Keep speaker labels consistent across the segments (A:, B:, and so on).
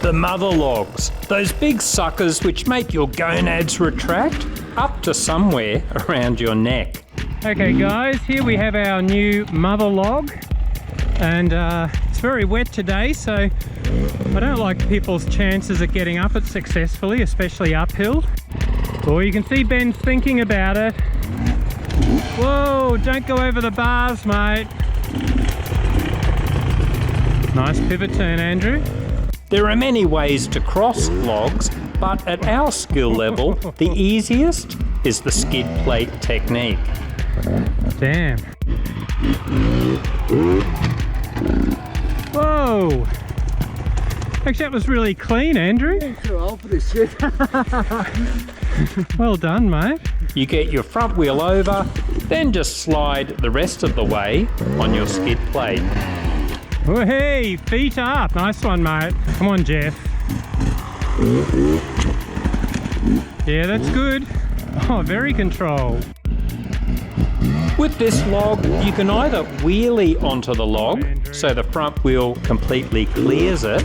A: The mother logs, those big suckers which make your gonads retract up to somewhere around your neck. Okay guys, here we have our new mother log, and it's very wet today, so I don't like people's chances of getting up it successfully, especially uphill. Oh, you can see Ben's thinking about it. Whoa, don't go over the bars, mate. Nice pivot turn, Andrew. There are many ways to cross logs, but at our skill level, the easiest is the skid plate technique. Damn. Whoa! Actually, that was really clean, Andrew.
B: I'm too old for this shit.
A: Well done, mate. You get your front wheel over, then just slide the rest of the way on your skid plate. Oh, hey, feet up. Nice one, mate. Come on, Jeff. Yeah, that's good. Oh, very controlled. With this log, you can either wheelie onto the log, so the front wheel completely clears it.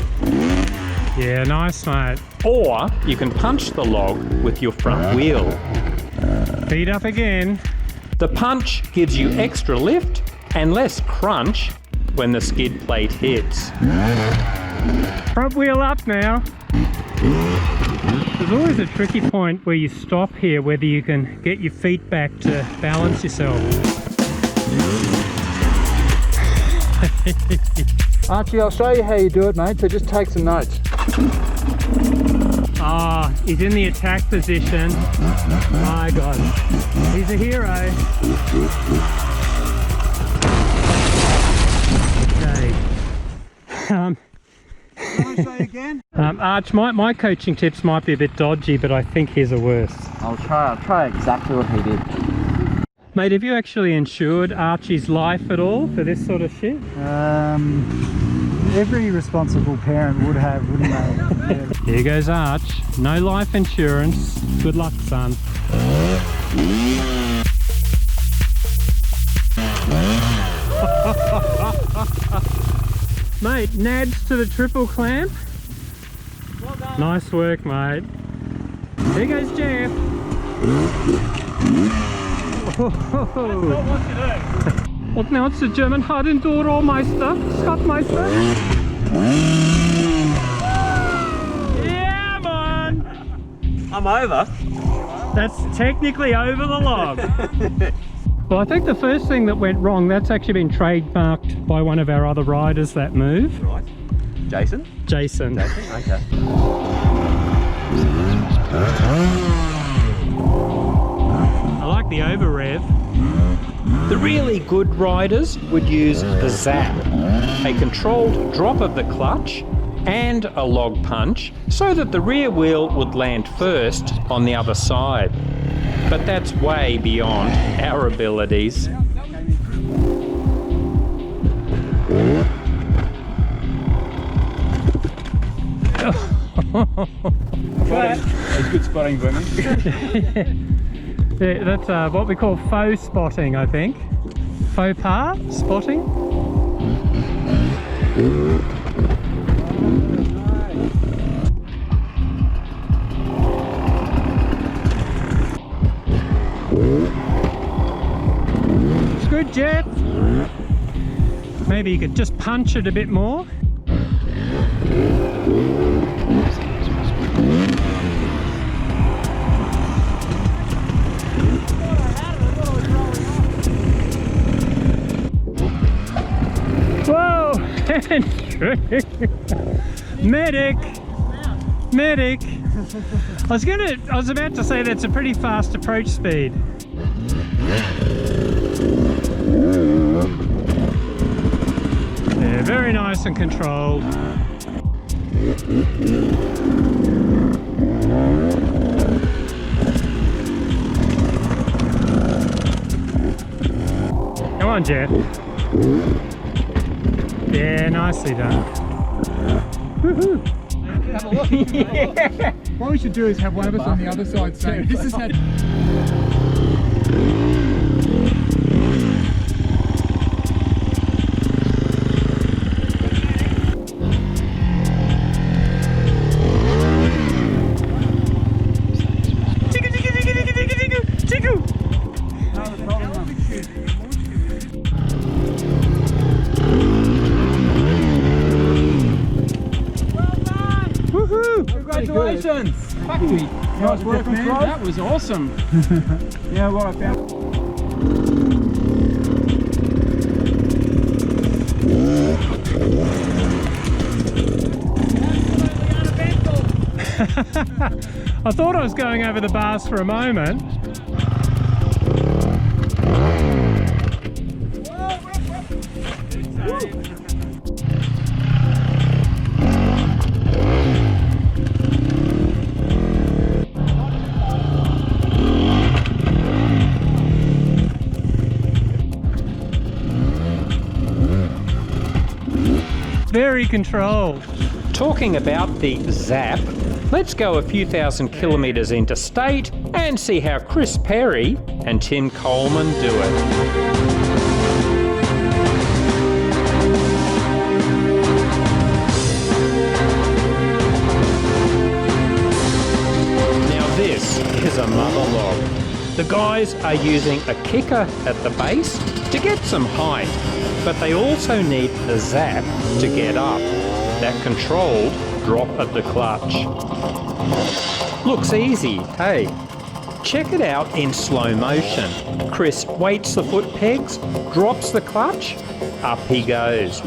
A: Yeah, nice, mate. Or you can punch the log with your front wheel. Feet up again. The punch gives you extra lift and less crunch when the skid plate hits. Front wheel up now. There's always a tricky point where you stop here, whether you can get your feet back to balance yourself.
B: Archie, I'll show you how you do it, mate, so just take some notes.
A: Ah, he's in the attack position. My God, he's a hero.
B: Can I show you again?
A: Arch, my coaching tips might be a bit dodgy, but I think his are worse.
B: I'll try exactly what he did.
A: Mate, have you actually insured Archie's life at all for this sort of shit?
B: Every responsible parent would have, wouldn't they? Yeah.
A: Here goes Arch. No life insurance. Good luck, son. Mate, nads to the triple clamp.
B: Well done.
A: Nice work, mate. Here goes Jeff.
B: That's not what you do.
A: What now? It's the German hard Enduro Meister, Scottmeister. Yeah, man!
B: I'm over.
A: That's technically over the log. Well, I think the first thing that went wrong, that's actually been trademarked by one of our other riders, that move.
B: Right. Jason?
A: Jason.
B: Okay.
A: I like the over rev. The really good riders would use the zap, a controlled drop of the clutch and a log punch so that the rear wheel would land first on the other side. But that's way beyond our abilities.
B: That's good spotting, Brennan.
A: Yeah, that's what we call faux spotting, I think. Faux pas spotting. It's good, Jeff. Maybe you could just punch it a bit more. Whoa! Medic! Medic! I was about to say that's a pretty fast approach speed. Yeah, very nice and controlled. Come on, Jeff. Yeah, nicely done. Woohoo!
B: Have a look. Yeah. What we should do is have one of us on the other side saying, this is how...
C: Congratulations! Fuck me. Nice work, man. That was awesome. Yeah, what I found.
A: I thought I was going over the bars for a moment. Very controlled. Talking about the zap, let's go a few thousand kilometres interstate and see how Chris Perry and Tim Coleman do it. Now this is a mother log. The guys are using a kicker at the base to get some height, but they also need the zap to get up. That controlled drop of the clutch. Looks easy, hey? Check it out in slow motion. Chris weights the foot pegs, drops the clutch, up he goes.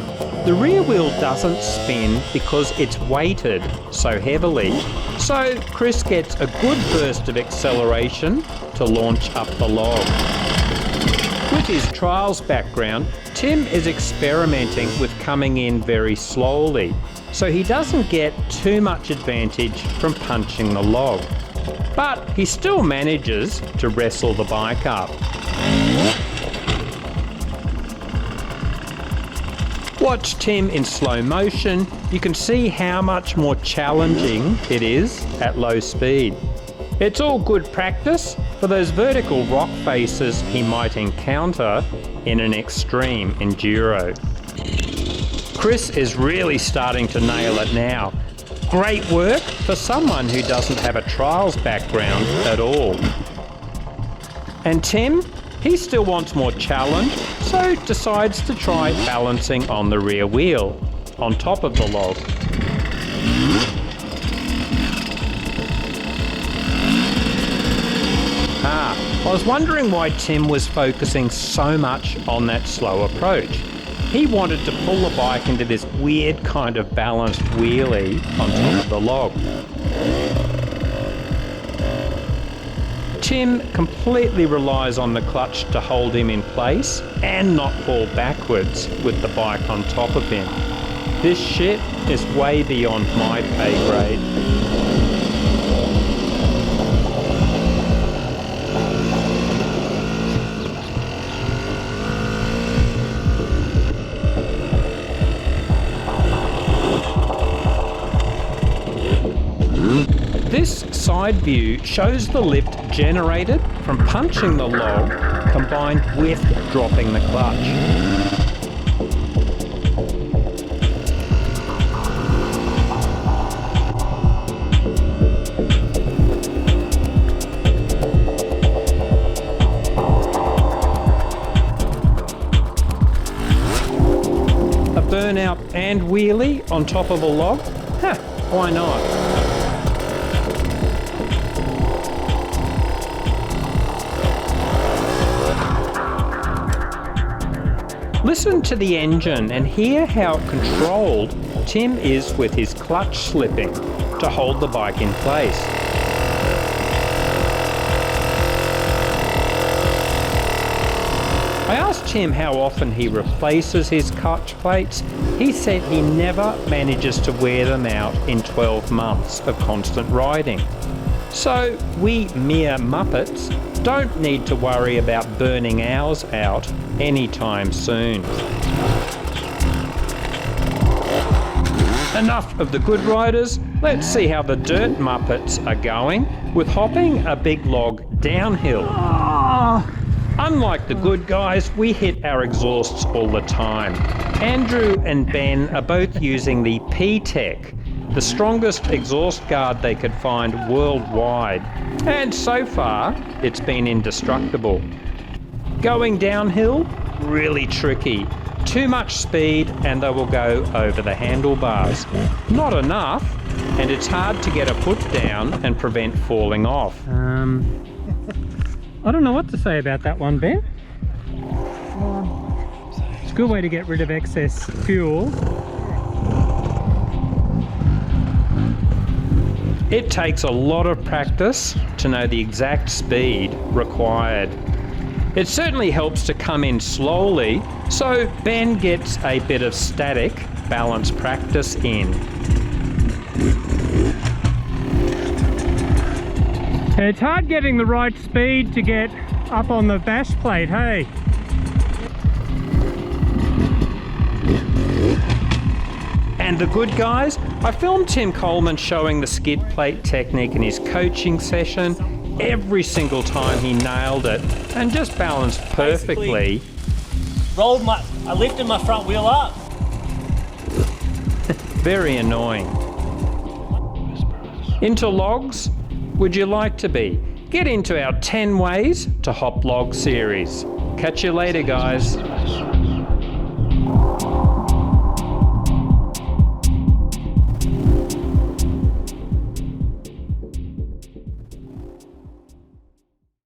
A: The rear wheel doesn't spin because it's weighted so heavily, so Chris gets a good burst of acceleration to launch up the log. With his trials background, Tim is experimenting with coming in very slowly, so he doesn't get too much advantage from punching the log. But he still manages to wrestle the bike up. Watch Tim in slow motion, you can see how much more challenging it is at low speed. It's all good practice for those vertical rock faces he might encounter in an extreme enduro. Chris is really starting to nail it now. Great work for someone who doesn't have a trials background at all. And Tim, he still wants more challenge, so decides to try balancing on the rear wheel, on top of the log. I was wondering why Tim was focusing so much on that slow approach. He wanted to pull the bike into this weird kind of balanced wheelie on top of the log. Tim completely relies on the clutch to hold him in place and not fall backwards with the bike on top of him. This shit is way beyond my pay grade. This side view shows the lift generated from punching the log combined with dropping the clutch. A burnout and wheelie on top of a log? Huh, why not? Listen to the engine and hear how controlled Tim is with his clutch slipping to hold the bike in place. I asked Tim how often he replaces his clutch plates. He said he never manages to wear them out in 12 months of constant riding. So we mere muppets don't need to worry about burning ours out anytime soon. Enough of the good riders, let's see how the dirt muppets are going with hopping a big log downhill. Unlike the good guys, we hit our exhausts all the time. Andrew and Ben are both using the P-Tech, the strongest exhaust guard they could find worldwide, and so far it's been indestructible. Going downhill, really tricky. too much speed and they will go over the handlebars. Not enough, and it's hard to get a foot down and prevent falling off.
D: I don't know what to say about that one, Ben. It's a good way to get rid of excess fuel.
A: It takes a lot of practice to know the exact speed required. It certainly helps to come in slowly, so Ben gets a bit of static balance practice in.
D: It's hard getting the right speed to get up on the bash plate, hey?
A: And the good guys, I filmed Tim Coleman showing the skid plate technique in his coaching session. Every single time he nailed it and just balanced perfectly.
E: I lifted my front wheel up.
A: Very annoying. Into logs? Would you like to be? Get into our 10 ways to hop log series. Catch you later, guys.